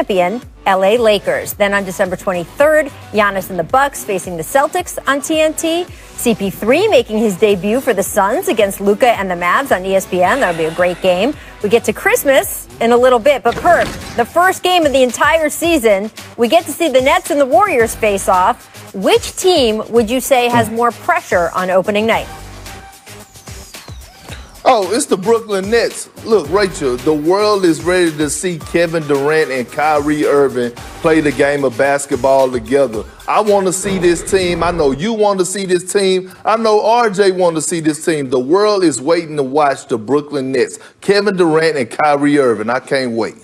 champion LA Lakers. Then on December 23rd, Giannis and the Bucks facing the Celtics on TNT. CP3 making his debut for the Suns against Luka and the Mavs on ESPN. That'll be a great game. We get to Christmas in a little bit, but Perk, the first game of the entire season, we get to see the Nets and the Warriors face off. Which team would you say has more pressure on opening night? Oh, it's the Brooklyn Nets. Look, Rachel, the world is ready to see Kevin Durant and Kyrie Irving play the game of basketball together. I want to see this team. I know you want to see this team. I know RJ want to see this team. The world is waiting to watch the Brooklyn Nets. Kevin Durant and Kyrie Irving. I can't wait.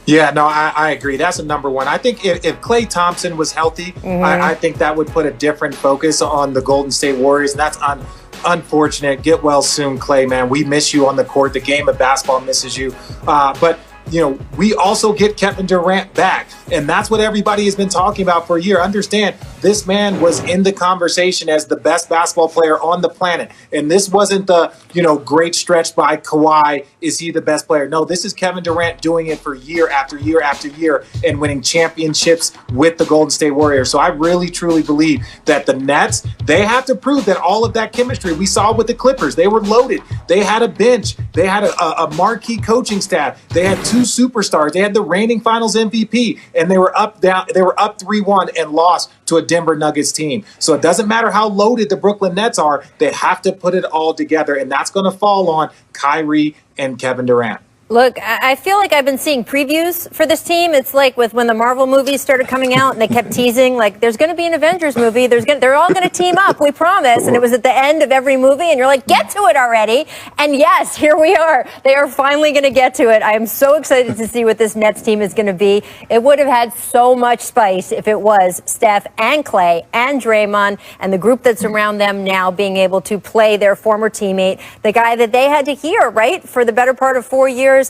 Yeah, no, I agree. That's a number one. I think if Klay Thompson was healthy, I think that would put a different focus on the Golden State Warriors. And that's unfortunate. Get well soon, Klay, man. We miss you on the court. The game of basketball misses you. But we also get Kevin Durant back. And that's what everybody has been talking about for a year. Understand, this man was in the conversation as the best basketball player on the planet. And this wasn't the, great stretch by Kawhi. Is he the best player? No, this is Kevin Durant doing it for year after year after year and winning championships with the Golden State Warriors. So I really, truly believe that the Nets, they have to prove that all of that chemistry we saw with the Clippers, they were loaded. They had a bench. They had a marquee coaching staff. They had two superstars. They had the reigning finals MVP, and they were up 3-1 and lost to a Denver Nuggets team. So it doesn't matter how loaded the Brooklyn Nets are, they have to put it all together, and that's going to fall on Kyrie and Kevin Durant. Look, I feel like I've been seeing previews for this team. It's like with when the Marvel movies started coming out and they kept teasing, like, there's going to be an Avengers movie. They're all going to team up, we promise. And it was at the end of every movie, and you're like, get to it already. And yes, here we are. They are finally going to get to it. I am so excited to see what this Nets team is going to be. It would have had so much spice if it was Steph and Klay and Draymond and the group that's around them now being able to play their former teammate, the guy that they had to hear, right, for the better part of 4 years.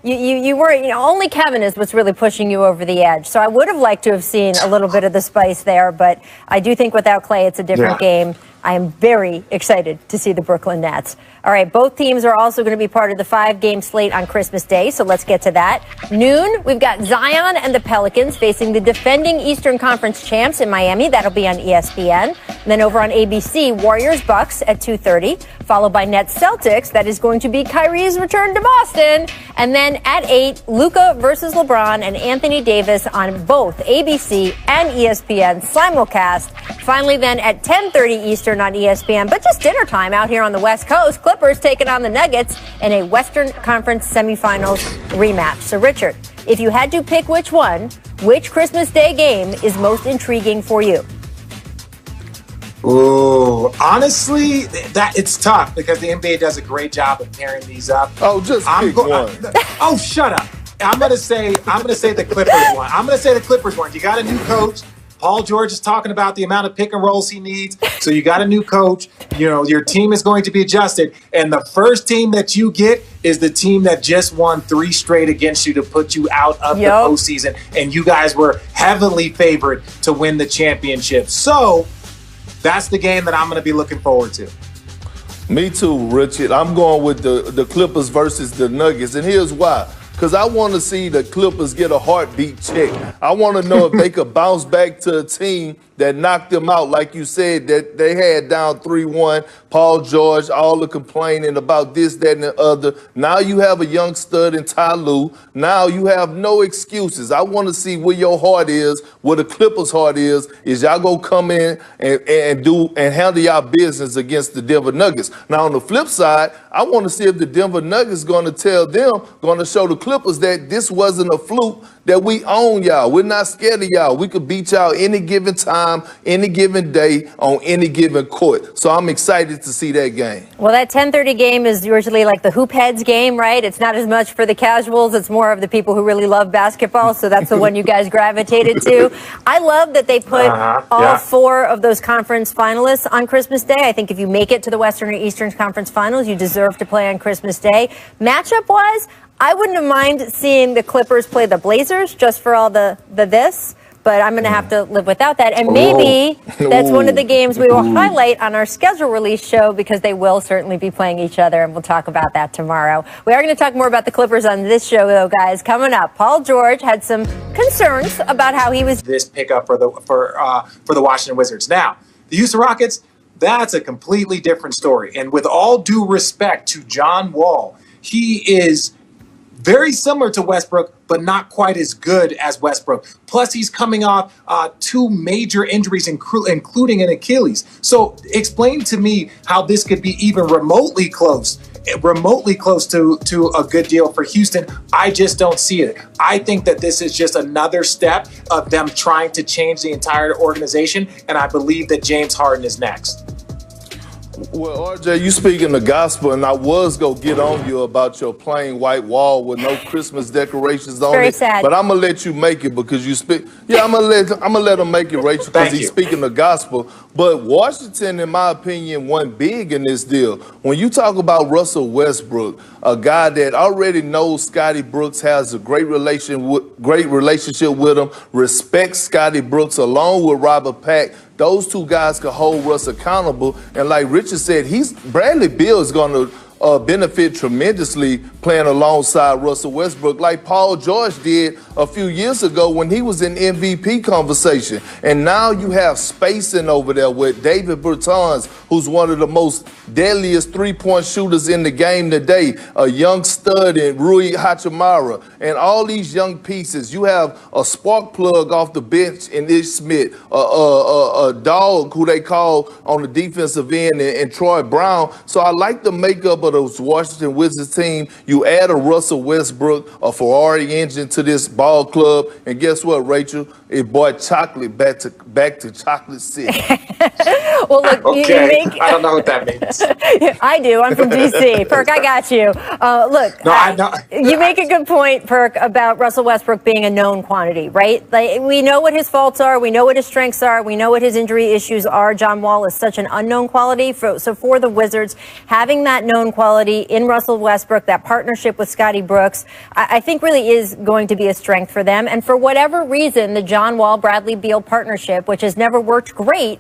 You were, only Kevin is what's really pushing you over the edge. So I would have liked to have seen a little bit of the spice there, but I do think without Klay, it's a different game. I am very excited to see the Brooklyn Nets. All right, both teams are also going to be part of the 5-game slate on Christmas Day, so let's get to that. Noon, we've got Zion and the Pelicans facing the defending Eastern Conference champs in Miami. That'll be on ESPN. And then over on ABC, Warriors-Bucks at 2:30, followed by Nets-Celtics. That is going to be Kyrie's return to Boston. And then at 8, Luka versus LeBron and Anthony Davis on both ABC and ESPN simulcast. Finally then at 10:30 Eastern on ESPN, but just dinner time out here on the West Coast, Clippers taking on the Nuggets in a Western Conference semifinals rematch. So Richard, if you had to pick which Christmas Day game is most intriguing for you? Ooh, honestly, that it's tough because the NBA does a great job of pairing these up. Oh, just pick one. Oh, shut up. I'm gonna say the Clippers one. I'm gonna say the Clippers one. You got a new coach. Paul George is talking about the amount of pick and rolls he needs. So you got a new coach. Your team is going to be adjusted. And the first team that you get is the team that just won 3 straight against you to put you out of the postseason. And you guys were heavily favored to win the championship. So that's the game that I'm going to be looking forward to. Me too, Richard. I'm going with the Clippers versus the Nuggets. And here's why. Because I want to see the Clippers get a heartbeat check. I want to know if they could bounce back to a team that knocked them out, like you said, that they had down 3-1. Paul George, all the complaining about this, that, and the other. Now you have a young stud in Ty Lue. Now you have no excuses. I want to see where your heart is, where the Clippers' heart is y'all going to come in and handle y'all business against the Denver Nuggets. Now, on the flip side, I want to see if the Denver Nuggets going to show the Clippers that this wasn't a fluke, that we own y'all. We're not scared of y'all. We could beat y'all any given time, any given day, on any given court. So I'm excited to see that game. Well, that 10:30 game is usually like the hoop heads game, right? It's not as much for the casuals. It's more of the people who really love basketball. So that's the one you guys gravitated to. I love that they put all 4 of those conference finalists on Christmas Day. I think if you make it to the Western or Eastern Conference Finals, you deserve to play on Christmas Day. Matchup-wise, I wouldn't have mind seeing the Clippers play the Blazers just for all the this. but I'm going to have to live without that. And maybe that's one of the games we will highlight on our schedule release show, because they will certainly be playing each other, and we'll talk about that tomorrow. We are going to talk more about the Clippers on this show, though, guys. Coming up, Paul George had some concerns about how he was this pickup for the Washington Wizards. Now, the Houston Rockets, that's a completely different story. And with all due respect to John Wall, he is very similar to Westbrook, but not quite as good as Westbrook. Plus, he's coming off 2 major injuries, including an Achilles. So explain to me how this could be even remotely close to a good deal for Houston. I just don't see it. I think that this is just another step of them trying to change the entire organization, and I believe that James Harden is next. Well, RJ, you speaking the gospel, and I was going to get on you about your plain white wall with no Christmas decorations on very it. sad. But I'm going to let you make it because you speak. Yeah, I'm going to let him make it, Rachel, because he's speaking the gospel. But Washington, in my opinion, won big in this deal. When you talk about Russell Westbrook, a guy that already knows Scotty Brooks, has a great relationship with him, respects Scotty Brooks along with Robert Pack, those 2 guys can hold Russ accountable. And like Richard said, Bradley Beal is going to benefit tremendously playing alongside Russell Westbrook, like Paul George did a few years ago when he was in MVP conversation. And now you have spacing over there with David Bertans, who's one of the most deadliest 3-point shooters in the game today, a young stud in Rui Hachimura, and all these young pieces. You have a spark plug off the bench in Ish Smith, a dog who they call on the defensive end, and Troy Brown. So I like the makeup of those Washington Wizards team. You add a Russell Westbrook, a Ferrari engine to this ball club, and guess what, Rachel? It brought chocolate back to Chocolate City. Well, look, okay. I don't know what that means. I do. I'm from D.C. Perk, I got you. Look, no, I know. You make a good point, Perk, about Russell Westbrook being a known quantity, right? Like, we know what his faults are. We know what his strengths are. We know what his injury issues are. John Wall is such an unknown quality. So for the Wizards, having that known quality in Russell Westbrook, that partnership with Scotty Brooks, I think really is going to be a strength for them. And for whatever reason, the John Wall-Bradley Beal partnership, which has never worked great,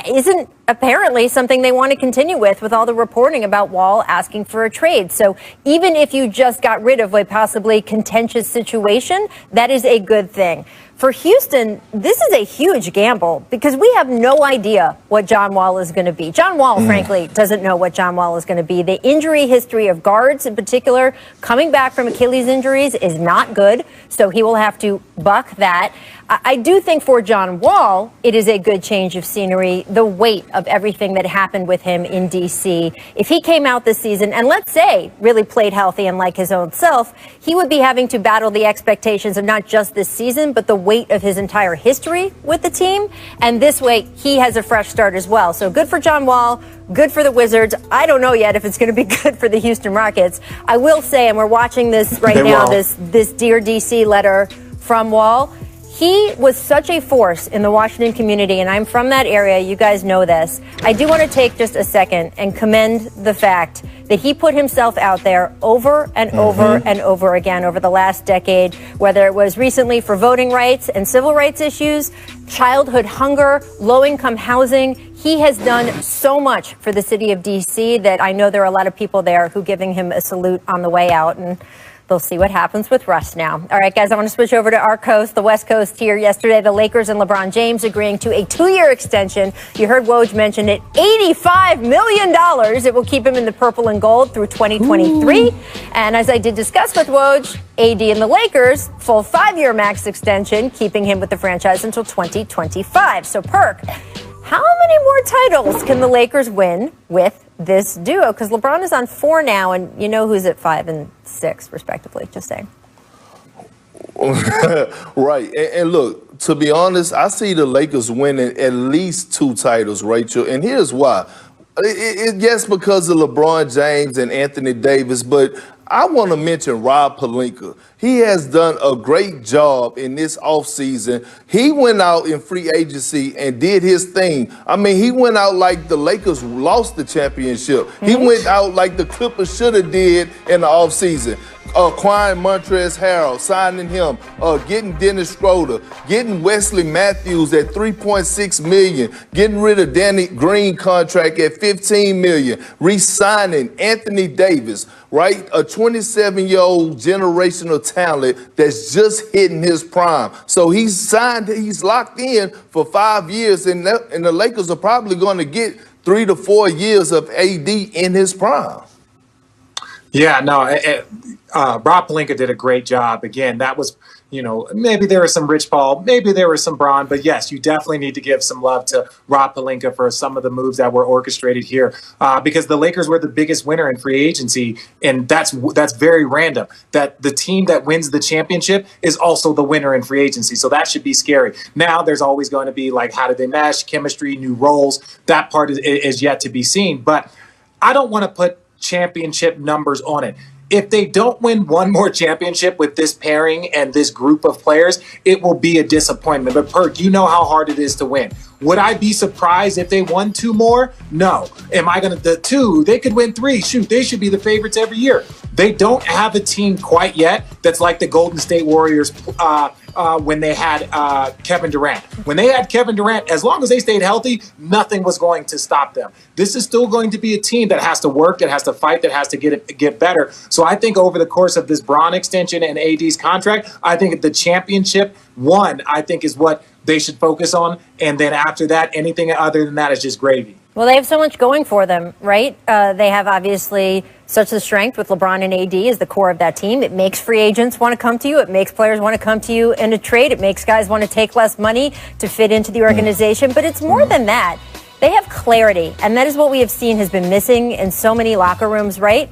isn't apparently something they want to continue with all the reporting about Wall asking for a trade. So even if you just got rid of a possibly contentious situation, that is a good thing. For Houston, this is a huge gamble because we have no idea what John Wall is going to be. John Wall, frankly, doesn't know what John Wall is going to be. The injury history of guards in particular, coming back from Achilles injuries, is not good. So he will have to buck that. I do think for John Wall, it is a good change of scenery, the weight of everything that happened with him in D.C. If he came out this season and, let's say, really played healthy and like his own self, he would be having to battle the expectations of not just this season, but the weight of his entire history with the team. And this way, he has a fresh start as well. So good for John Wall, good for the Wizards. I don't know yet if it's going to be good for the Houston Rockets. I will say, and we're watching this right now, this Dear D.C. letter from Wall. He was such a force in the Washington community, and I'm from that area. You guys know this. I do want to take just a second and commend the fact that he put himself out there over and over and over again over the last decade, whether it was recently for voting rights and civil rights issues, childhood hunger, low-income housing. He has done so much for the city of D.C. that I know there are a lot of people there who are giving him a salute on the way out, and they'll see what happens with Russ now. All right, guys, I want to switch over to our coast, the West Coast here. Yesterday, the Lakers and LeBron James agreeing to a 2-year extension. You heard Woj mention it, $85 million. It will keep him in the purple and gold through 2023. And as I did discuss with Woj, AD and the Lakers, full 5-year max extension, keeping him with the franchise until 2025. So, Perk, how many more titles can the Lakers win with this duo? Because LeBron is on 4 now, and you know who's at 5 and 6, respectively. Just saying. Right. And look, to be honest, I see the Lakers winning at least 2 titles, Rachel. And here's why. Yes, because of LeBron James and Anthony Davis, but I want to mention Rob Pelinka. He has done a great job in this offseason. He went out in free agency and did his thing. I mean, he went out like the Lakers lost the championship. He went out like the Clippers should have did in the offseason. Acquiring Montrezl Harrell, signing him, getting Dennis Schroeder, getting Wesley Matthews at $3.6 million, getting rid of Danny Green contract at $15 million, re-signing Anthony Davis, right? A 27-year-old generational talent that's just hitting his prime. So he's locked in for 5 years, and the Lakers are probably going to get 3 to 4 years of AD in his prime. Yeah, no, Rob Pelinka did a great job. Again, that was, maybe there was some Rich Paul, maybe there was some Braun, but yes, you definitely need to give some love to Rob Pelinka for some of the moves that were orchestrated here, because the Lakers were the biggest winner in free agency, and that's very random. That the team that wins the championship is also the winner in free agency, so that should be scary. Now, there's always going to be like, how do they mesh, chemistry, new roles? That part is yet to be seen, but I don't want to put championship numbers on it. If they don't win one more championship with this pairing and this group of players, it will be a disappointment. But Perk, you know how hard it is to win. Would I be surprised if they won 2 more? No. Am I going to, the 2, they could win 3. Shoot, they should be the favorites every year. They don't have a team quite yet that's like the Golden State Warriors when they had Kevin Durant. When they had Kevin Durant, as long as they stayed healthy, nothing was going to stop them. This is still going to be a team that has to work, that has to fight, that has to get better. So I think over the course of this Braun extension and AD's contract, I think the championship one, I think, is what they should focus on. And then after that, anything other than that is just gravy. Well, they have so much going for them, right? They have obviously such a strength with LeBron and AD as the core of that team. It makes free agents want to come to you. It makes players want to come to you in a trade. It makes guys want to take less money to fit into the organization. But it's more than that. They have clarity, and that is what we have seen has been missing in so many locker rooms, right?